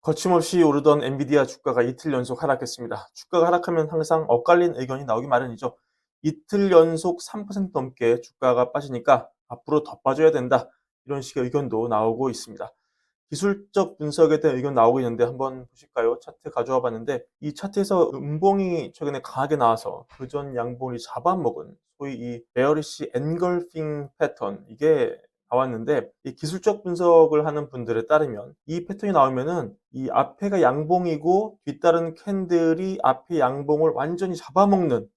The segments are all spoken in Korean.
거침없이 오르던 엔비디아 주가가 이틀 연속 하락했습니다. 주가가 하락하면 항상 엇갈린 의견이 나오기 마련이죠. 이틀 연속 3% 넘게 주가가 빠지니까 앞으로 더 빠져야 된다. 이런 식의 의견도 나오고 있습니다. 기술적 분석에 대한 의견 나오고 있는데 한번 보실까요? 차트 가져와 봤는데 이 차트에서 음봉이 최근에 강하게 나와서 그전 양봉이 잡아먹은 소위 이 베어리시 엔걸핑 패턴 이게 나왔는데 이 기술적 분석을 하는 분들에 따르면 이 패턴이 나오면은 이 앞에가 양봉이고 뒤따른 캔들이 앞에 양봉을 완전히 잡아먹는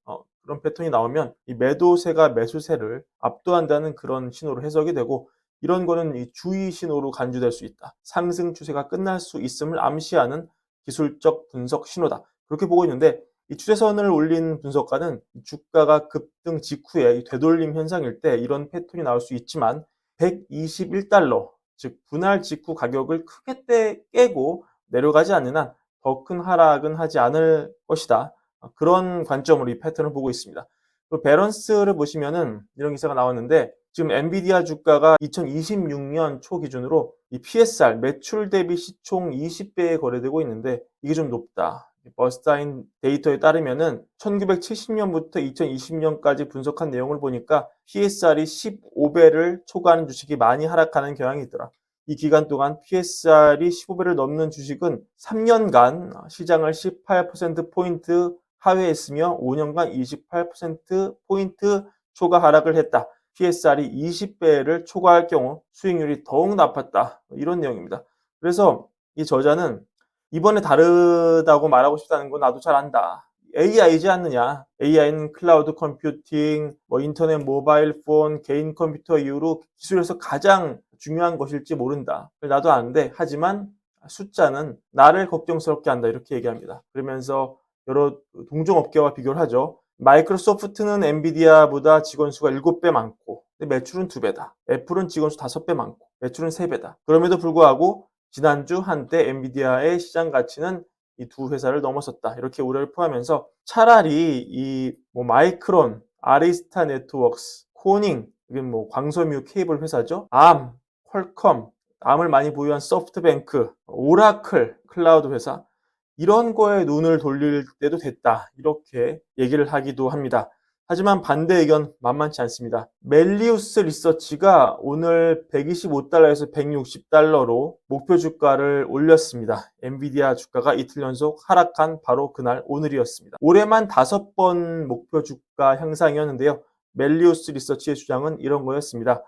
그런 패턴이 나오면 이 매도세가 매수세를 압도한다는 그런 신호로 해석이 되고 이런 거는 이 주의 신호로 간주될 수 있다. 상승 추세가 끝날 수 있음을 암시하는 기술적 분석 신호다. 그렇게 보고 있는데 이 추세선을 올린 분석가는 주가가 급등 직후에 되돌림 현상일 때 이런 패턴이 나올 수 있지만 121달러, 즉 분할 직후 가격을 크게 깨고 내려가지 않는 한 더 큰 하락은 하지 않을 것이다. 그런 관점으로 이 패턴을 보고 있습니다. 밸런스를 보시면은 이런 기사가 나왔는데 지금 엔비디아 주가가 2026년 초 기준으로 이 PSR 매출 대비 시총 20배에 거래되고 있는데 이게 좀 높다. 버스타인 데이터에 따르면은 1970년부터 2020년까지 분석한 내용을 보니까 PSR이 15배를 초과하는 주식이 많이 하락하는 경향이 있더라. 이 기간 동안 PSR이 15배를 넘는 주식은 3년간 시장을 18%포인트 하회했으며 5년간 28%포인트 초과 하락을 했다. PSR이 20배를 초과할 경우 수익률이 더욱 나빴다. 이런 내용입니다. 그래서 이 저자는 이번에 다르다고 말하고 싶다는 건 나도 잘 안다. AI지 않느냐. AI는 클라우드 컴퓨팅, 인터넷, 모바일 폰, 개인 컴퓨터 이후로 기술에서 가장 중요한 것일지 모른다. 나도 아는데 하지만 숫자는 나를 걱정스럽게 한다. 이렇게 얘기합니다. 그러면서 여러 동종업계와 비교를 하죠. 마이크로소프트는 엔비디아보다 직원 수가 7배 많고 매출은 2배다. 애플은 직원 수 5배 많고 매출은 3배다. 그럼에도 불구하고 지난주 한때 엔비디아의 시장 가치는 이 두 회사를 넘어섰다. 이렇게 우려를 포함하면서 차라리 이 마이크론, 아리스타 네트워크스, 코닝, 이게 광섬유 케이블 회사죠. 암, 퀄컴, 암을 많이 보유한 소프트뱅크, 오라클, 클라우드 회사 이런 거에 눈을 돌릴 때도 됐다. 이렇게 얘기를 하기도 합니다. 하지만 반대 의견 만만치 않습니다. 멜리우스 리서치가 오늘 125달러에서 160달러로 목표 주가를 올렸습니다. 엔비디아 주가가 이틀 연속 하락한 바로 그날 오늘이었습니다. 올해만 5번 목표 주가 향상이었는데요. 멜리우스 리서치의 주장은 이런 거였습니다.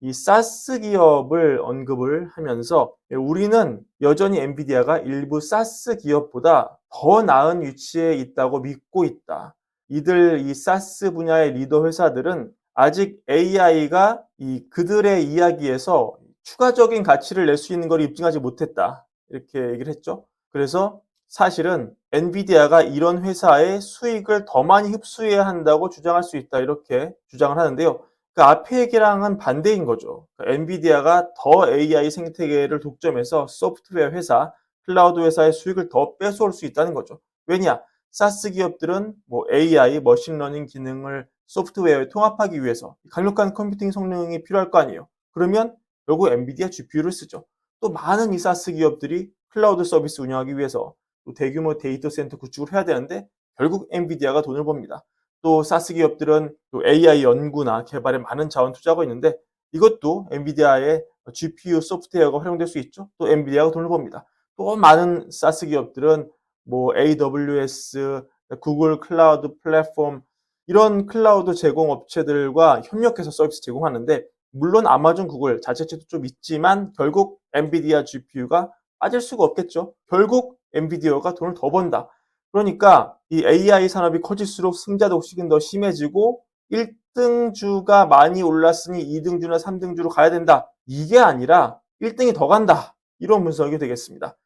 이 사스 기업을 언급을 하면서 우리는 여전히 엔비디아가 일부 사스 기업보다 더 나은 위치에 있다고 믿고 있다. 이들 이 사스 분야의 리더 회사들은 아직 AI가 그들의 이야기에서 추가적인 가치를 낼 수 있는 걸 입증하지 못했다. 이렇게 얘기를 했죠. 그래서 사실은 엔비디아가 이런 회사의 수익을 더 많이 흡수해야 한다고 주장할 수 있다. 이렇게 주장을 하는데요. 그 앞에 얘기랑은 반대인 거죠. 엔비디아가 더 AI 생태계를 독점해서 소프트웨어 회사, 클라우드 회사의 수익을 더 뺏어올 수 있다는 거죠. 왜냐? 사스 기업들은 AI, 머신러닝 기능을 소프트웨어에 통합하기 위해서 강력한 컴퓨팅 성능이 필요할 거 아니에요. 그러면 결국 엔비디아 GPU를 쓰죠. 또 많은 이 사스 기업들이 클라우드 서비스 운영하기 위해서 또 대규모 데이터 센터 구축을 해야 되는데 결국 엔비디아가 돈을 법니다. 또 사스 기업들은 또 AI 연구나 개발에 많은 자원 투자하고 있는데 이것도 엔비디아의 GPU 소프트웨어가 활용될 수 있죠. 또 엔비디아가 돈을 법니다. 또 많은 사스 기업들은 AWS, 구글 클라우드 플랫폼 이런 클라우드 제공 업체들과 협력해서 서비스 제공하는데 물론 아마존, 구글 자체도 좀 있지만 결국 엔비디아 GPU가 빠질 수가 없겠죠. 결국 엔비디아가 돈을 더 번다. 그러니까 이 AI 산업이 커질수록 승자 독식은 더 심해지고 1등주가 많이 올랐으니 2등주나 3등주로 가야 된다. 이게 아니라 1등이 더 간다. 이런 분석이 되겠습니다.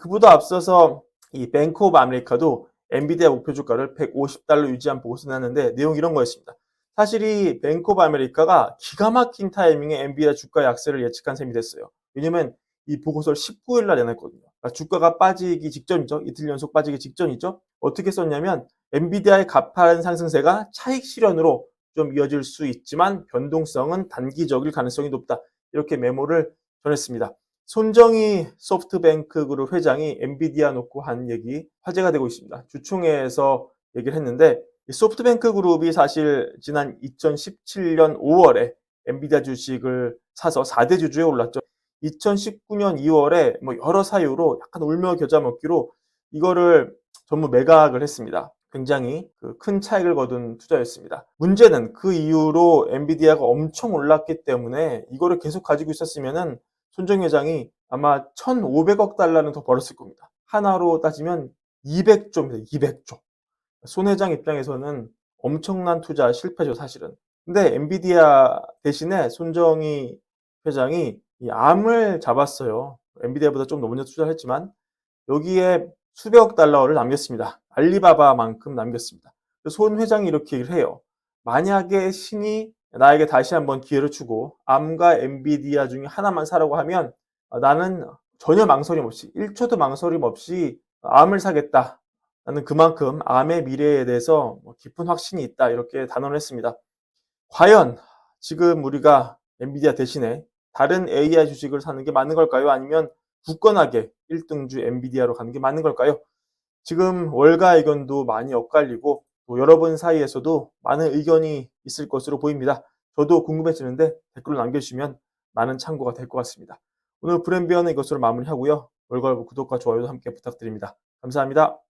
그보다 앞서서 이 뱅크 오브 아메리카도 엔비디아 목표 주가를 150달러 유지한 보고서 냈는데 내용이 이런 거였습니다. 사실 이 뱅크 오브 아메리카가 기가 막힌 타이밍에 엔비디아 주가 약세를 예측한 셈이 됐어요. 왜냐면 이 보고서를 19일 날 내놨거든요. 그러니까 주가가 빠지기 직전이죠. 이틀 연속 빠지기 직전이죠. 어떻게 썼냐면 엔비디아의 가파른 상승세가 차익 실현으로 좀 이어질 수 있지만 변동성은 단기적일 가능성이 높다. 이렇게 메모를 전했습니다. 손정희 소프트뱅크 그룹 회장이 엔비디아 놓고 한 얘기 화제가 되고 있습니다. 주총회에서 얘기를 했는데 이 소프트뱅크 그룹이 사실 지난 2017년 5월에 엔비디아 주식을 사서 4대 주주에 올랐죠. 2019년 2월에 뭐 여러 사유로 약간 울며 겨자 먹기로 이거를 전부 매각을 했습니다. 굉장히 큰 차익을 거둔 투자였습니다. 문제는 그 이후로 엔비디아가 엄청 올랐기 때문에 이거를 계속 가지고 있었으면은 손정희 회장이 아마 1,500억 달러는 더 벌었을 겁니다. 하나로 따지면 200조입니다. 200조. 손 회장 입장에서는 엄청난 투자 실패죠, 사실은. 근데 엔비디아 대신에 손정희 회장이 이 암을 잡았어요. 엔비디아보다 좀 더 먼저 투자를 했지만 여기에 수백억 달러를 남겼습니다. 알리바바만큼 남겼습니다. 손 회장이 이렇게 얘기를 해요. 만약에 신이 나에게 다시 한번 기회를 주고 암과 엔비디아 중에 하나만 사라고 하면 나는 전혀 망설임 없이 1초도 망설임 없이 암을 사겠다. 나는 그만큼 암의 미래에 대해서 깊은 확신이 있다. 이렇게 단언을 했습니다. 과연 지금 우리가 엔비디아 대신에 다른 AI 주식을 사는 게 맞는 걸까요? 아니면 굳건하게 1등주 엔비디아로 가는 게 맞는 걸까요? 지금 월가 의견도 많이 엇갈리고 또 여러분 사이에서도 많은 의견이 있을 것으로 보입니다. 저도 궁금해지는데 댓글로 남겨주시면 많은 참고가 될 것 같습니다. 오늘 브랜비어는 이것으로 마무리하고요. 월가 구독과 좋아요도 함께 부탁드립니다. 감사합니다.